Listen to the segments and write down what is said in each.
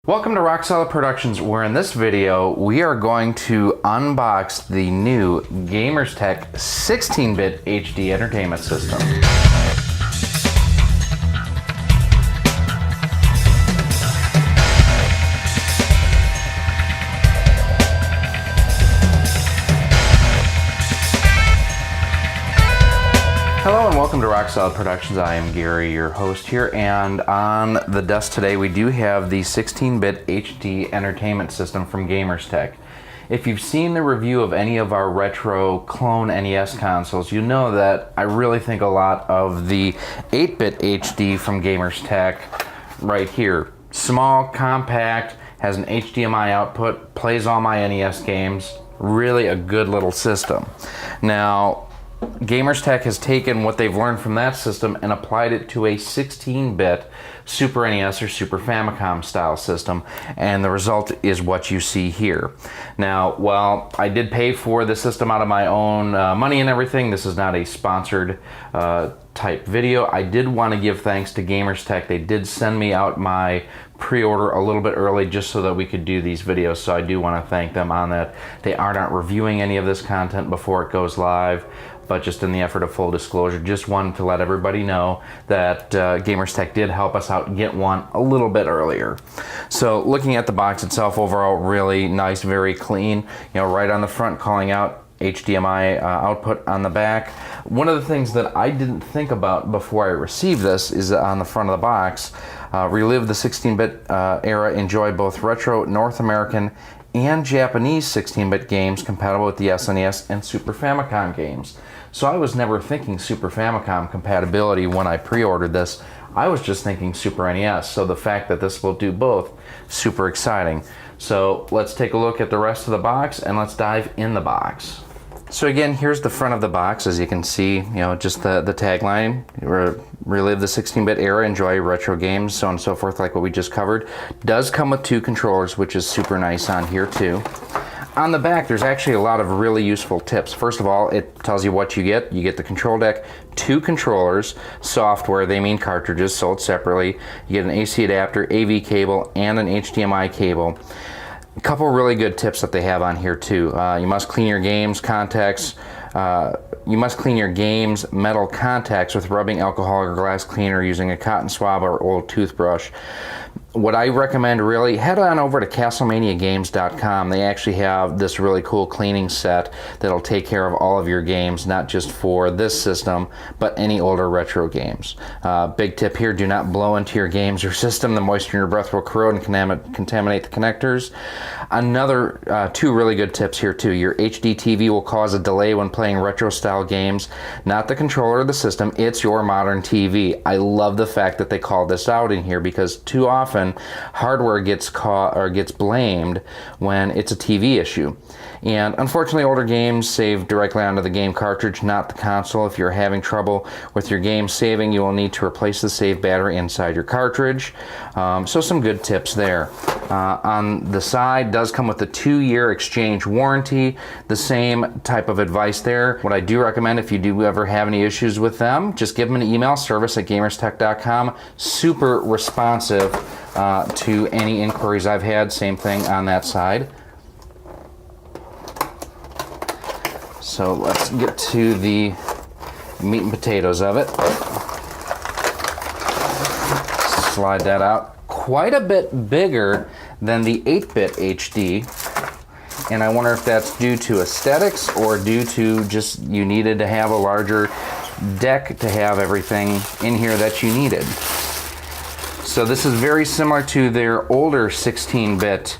Welcome to RoXolid Productions, where in this video we are going to unbox the new Gamerz Tek 16-bit HD entertainment system. Hello and welcome to RoXolid Productions. I am Gary, your host here, and on the desk today we do have the 16-bit HD entertainment system from Gamerz Tek. If you've seen the review of any of our retro clone NES consoles, you know that I really think a lot of the 8-bit HD from Gamerz Tek right here. Small, compact, has an HDMI output, plays all my NES games, really a good little system. Now, Gamerz Tek has taken what they've learned from that system and applied it to a 16-bit Super NES or Super Famicom style system, and the result is what you see here. Now, while I did pay for the system out of my own money and everything, this is not a sponsored type video. I did want to give thanks to Gamerz Tek. They did send me out my pre-order a little bit early just so that we could do these videos, so I do want to thank them on that. They are not reviewing any of this content before it goes live, but just in the effort of full disclosure, just wanted to let everybody know that Gamerz Tek did help us out get one a little bit earlier. So looking at the box itself, overall really nice, very clean. You know, right on the front calling out HDMI output on the back. One of the things that I didn't think about before I received this is on the front of the box, relive the 16-bit era, enjoy both retro North American and Japanese 16-bit games compatible with the SNES and Super Famicom games. So I was never thinking Super Famicom compatibility when I pre-ordered this. I was just thinking Super NES. So the fact that this will do both, super exciting. So let's take a look at the rest of the box and let's dive in the box. So again, here's the front of the box. As you can see, you know, just the tagline, relive the 16-bit era, enjoy retro games, so on and so forth, like what we just covered. Does come with 2 controllers, which is super nice on here too. On the back, there's actually a lot of really useful tips. First of all, it tells you what you get. You get the control deck, 2 controllers, software, they mean cartridges, sold separately. You get an AC adapter, AV cable, and an HDMI cable. A couple really good tips that they have on here too. You must clean your games contacts. You must clean your game's metal contacts with rubbing alcohol or glass cleaner using a cotton swab or old toothbrush. What I recommend, really, head on over to castlemaniagames.com. They actually have this really cool cleaning set that'll take care of all of your games, not just for this system, but any older retro games. Big tip here, do not blow into your games or system. The moisture in your breath will corrode and contaminate the connectors. Another 2 really good tips here too. Your HD TV will cause a delay when playing retro style games. Not the controller or the system, it's your modern TV. I love the fact that they called this out in here, because too often hardware gets blamed when it's a TV issue. And unfortunately, older games save directly onto the game cartridge, not the console. If you're having trouble with your game saving, you will need to replace the save battery inside your cartridge. So some good tips there. On the side, does come with a 2-year exchange warranty. The same type of advice there. What I do recommend, if you do ever have any issues with them, just give them an email, service@gamerztek.com. Super responsive to any inquiries I've had. Same thing on that side. So let's get to the meat and potatoes of it. Slide that out. Quite a bit bigger than the 8-bit HD. And I wonder if that's due to aesthetics or due to just you needed to have a larger deck to have everything in here that you needed. So this is very similar to their older 16-bit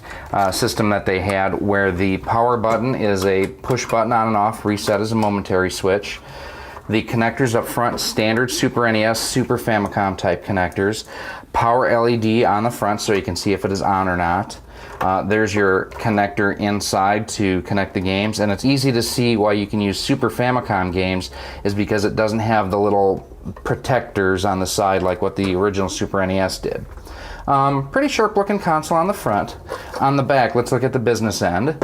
system that they had, where the power button is a push button on and off, reset is a momentary switch. The connectors up front, standard Super NES, Super Famicom type connectors. Power LED on the front so you can see if it is on or not. There's your connector inside to connect the games, and it's easy to see why you can use Super Famicom games is because it doesn't have the little protectors on the side like what the original Super NES did. Pretty sharp looking console on the front. On the back, let's look at the business end.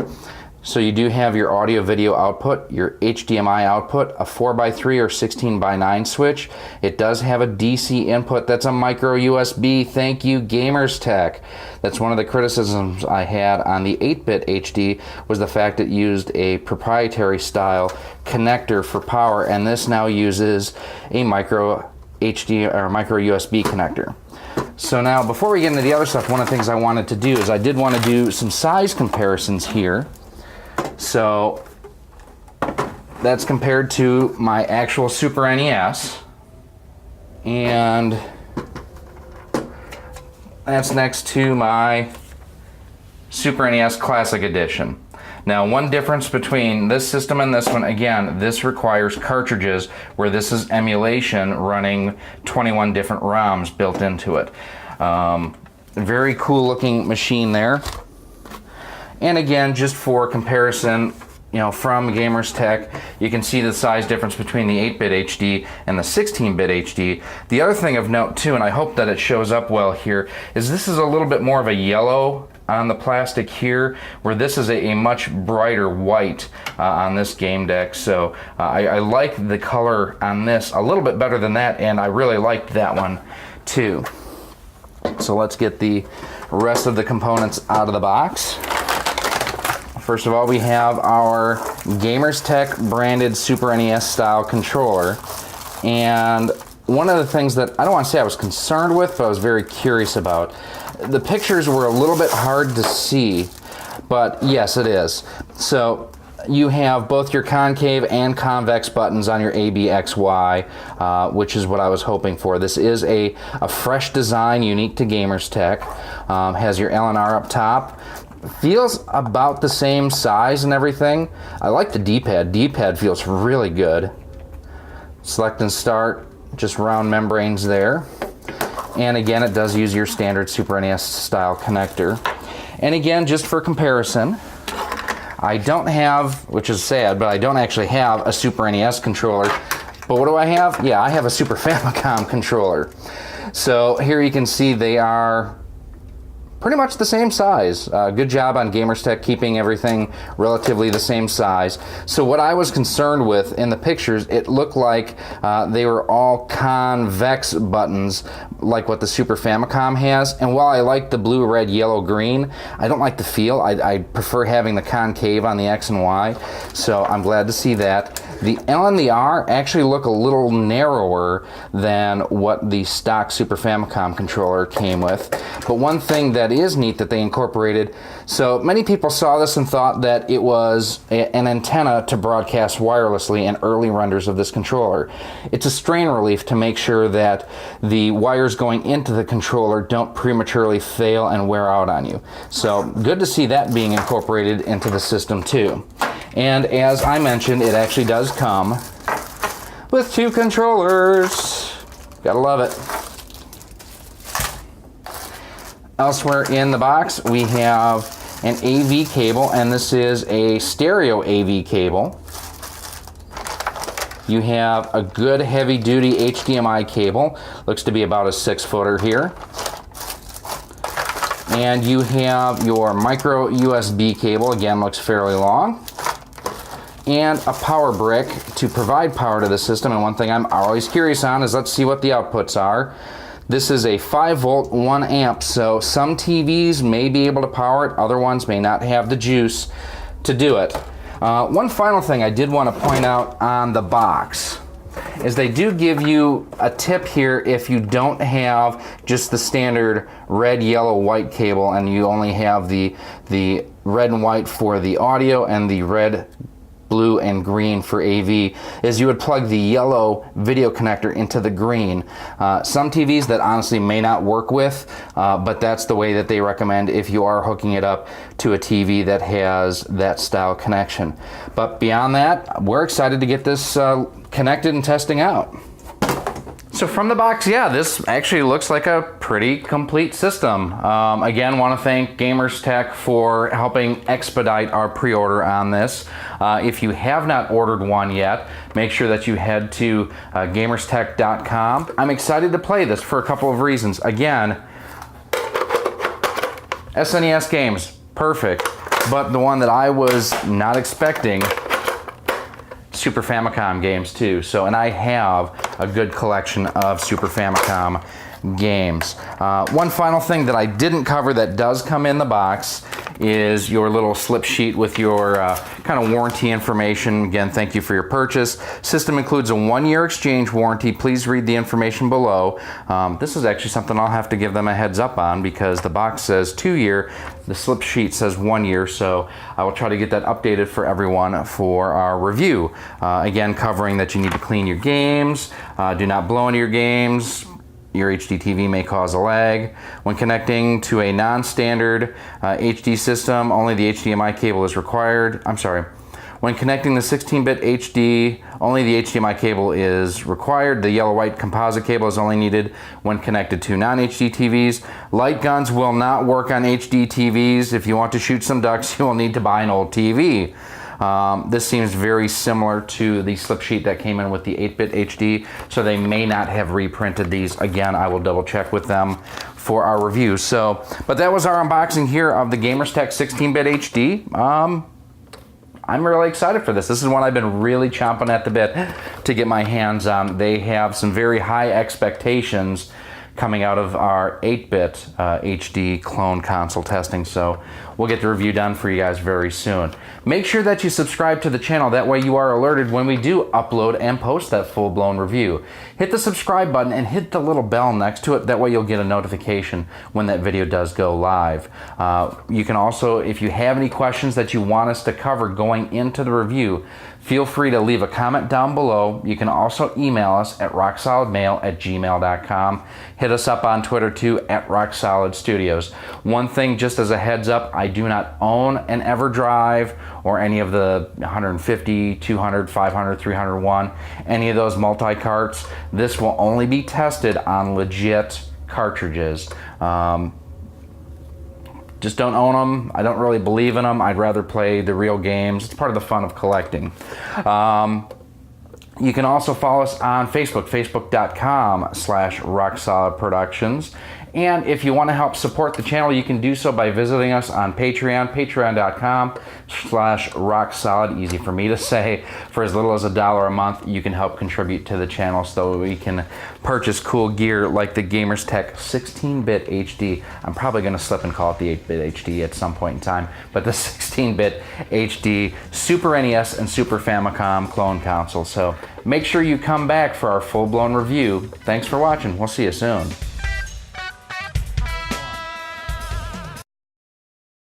So you do have your audio video output, your HDMI output, a 4x3 or 16x9 switch. It does have a DC input. That's a micro USB. Thank you, Gamerz Tek. That's one of the criticisms I had on the 8-bit HD, was the fact it used a proprietary style connector for power, and this now uses a micro HD or micro USB connector. So now, before we get into the other stuff, one of the things I wanted to do is I did want to do some size comparisons here. So that's compared to my actual Super NES, and that's next to my Super NES Classic Edition. Now, one difference between this system and this one, again, this requires cartridges, where this is emulation running 21 different ROMs built into it. Very cool looking machine there. And again, just for comparison, you know, from Gamerz Tek, you can see the size difference between the 8-bit HD and the 16-bit HD. The other thing of note too, and I hope that it shows up well here, is this is a little bit more of a yellow on the plastic here, where this is a much brighter white on this game deck. So I like the color on this a little bit better than that, and I really liked that one too. So let's get the rest of the components out of the box. First of all, we have our Gamerz Tek branded Super NES style controller. And one of the things that I don't want to say I was concerned with, but I was very curious about, the pictures were a little bit hard to see, but yes, it is. So you have both your concave and convex buttons on your A, B, X, Y, which is what I was hoping for. This is a fresh design unique to Gamerz Tek. Has your LNR up top. Feels about the same size and everything. I like the D-pad. D-pad feels really good. Select and start, just round membranes there. And again, it does use your standard Super NES style connector. And again, just for comparison, I don't have, which is sad, but I don't actually have a Super NES controller. But what do I have? Yeah, I have a Super Famicom controller. So here you can see they are pretty much the same size. Good job on Gamerz Tek keeping everything relatively the same size. So what I was concerned with in the pictures, it looked like they were all convex buttons, like what the Super Famicom has. And while I like the blue, red, yellow, green, I don't like the feel. I prefer having the concave on the X and Y. So I'm glad to see that. The L and the R actually look a little narrower than what the stock Super Famicom controller came with. But one thing that is neat that they incorporated, so many people saw this and thought that it was an antenna to broadcast wirelessly in early renders of this controller. It's a strain relief to make sure that the wires going into the controller don't prematurely fail and wear out on you. So good to see that being incorporated into the system too. And as I mentioned, it actually does come with 2 controllers. Gotta love it. Elsewhere in the box, we have an AV cable, and this is a stereo AV cable. You have a good heavy-duty HDMI cable. Looks to be about a 6-footer here. And you have your micro USB cable. Again, looks fairly long. And a power brick to provide power to the system. And one thing I'm always curious on is, let's see what the outputs are. This is a 5-volt, 1 amp, so some TVs may be able to power it, other ones may not have the juice to do it. One final thing I did want to point out on the box is they do give you a tip here if you don't have just the standard red, yellow, white cable, and you only have the red and white for the audio and the red, blue, and green for AV, is you would plug the yellow video connector into the green. Some TVs that honestly may not work with, but that's the way that they recommend if you are hooking it up to a TV that has that style connection. But beyond that, we're excited to get this connected and testing out. So from the box, yeah, this actually looks like a pretty complete system. Again, want to thank Gamerz Tek for helping expedite our pre-order on this. If you have not ordered one yet, make sure that you head to gamerztek.com. I'm excited to play this for a couple of reasons. Again, SNES games, perfect. but the one that I was not expecting, Super Famicom games too. So, and I have a good collection of Super Famicom games. One final thing that I didn't cover that does come in the box is your little slip sheet with your kind of warranty information. Again, thank you for your purchase. System includes a 1-year exchange warranty. Please read the information below. This is actually something I'll have to give them a heads up on because the box says 2-year, the slip sheet says 1 year, so I will try to get that updated for everyone for our review. Again, covering that you need to clean your games, do not blow into your games. Your HD TV may cause a lag. When connecting to a non-standard HD system, only the HDMI cable is required. I'm sorry. When connecting the 16-bit HD, only the HDMI cable is required. The yellow-white composite cable is only needed when connected to non-HD TVs. Light guns will not work on HD TVs. If you want to shoot some ducks, you will need to buy an old TV. This seems very similar to the slip sheet that came in with the 8-bit HD, so they may not have reprinted these. Again, I will double check with them for our review. So, but that was our unboxing here of the Gamerz Tek 16-bit HD. I'm really excited for this. This is one I've been really chomping at the bit to get my hands on. They have some very high expectations coming out of our 8-bit HD clone console testing, so we'll get the review done for you guys very soon. Make sure that you subscribe to the channel, that way you are alerted when we do upload and post that full-blown review. Hit the subscribe button and hit the little bell next to it, that way you'll get a notification when that video does go live. You can also, if you have any questions that you want us to cover going into the review, feel free to leave a comment down below. You can also email us at roxolidmail@gmail.com. Hit us up on Twitter too, at RoXolid Studios. One thing, just as a heads up, I do not own an EverDrive or any of the 150, 200, 500, 301, any of those multi-carts. This will only be tested on legit cartridges. Just don't own them. I don't really believe in them. I'd rather play the real games. It's part of the fun of collecting. You can also follow us on Facebook, facebook.com/RoXolid Productions. And if you want to help support the channel, you can do so by visiting us on Patreon, patreon.com/RoXolid. Easy for me to say. For as little as $1 a month, you can help contribute to the channel so we can purchase cool gear like the Gamerz Tek 16-bit HD. I'm probably going to slip and call it the 8-bit HD at some point in time, but the 16-bit HD Super NES and Super Famicom clone console. So make sure you come back for our full-blown review. Thanks for watching. We'll see you soon.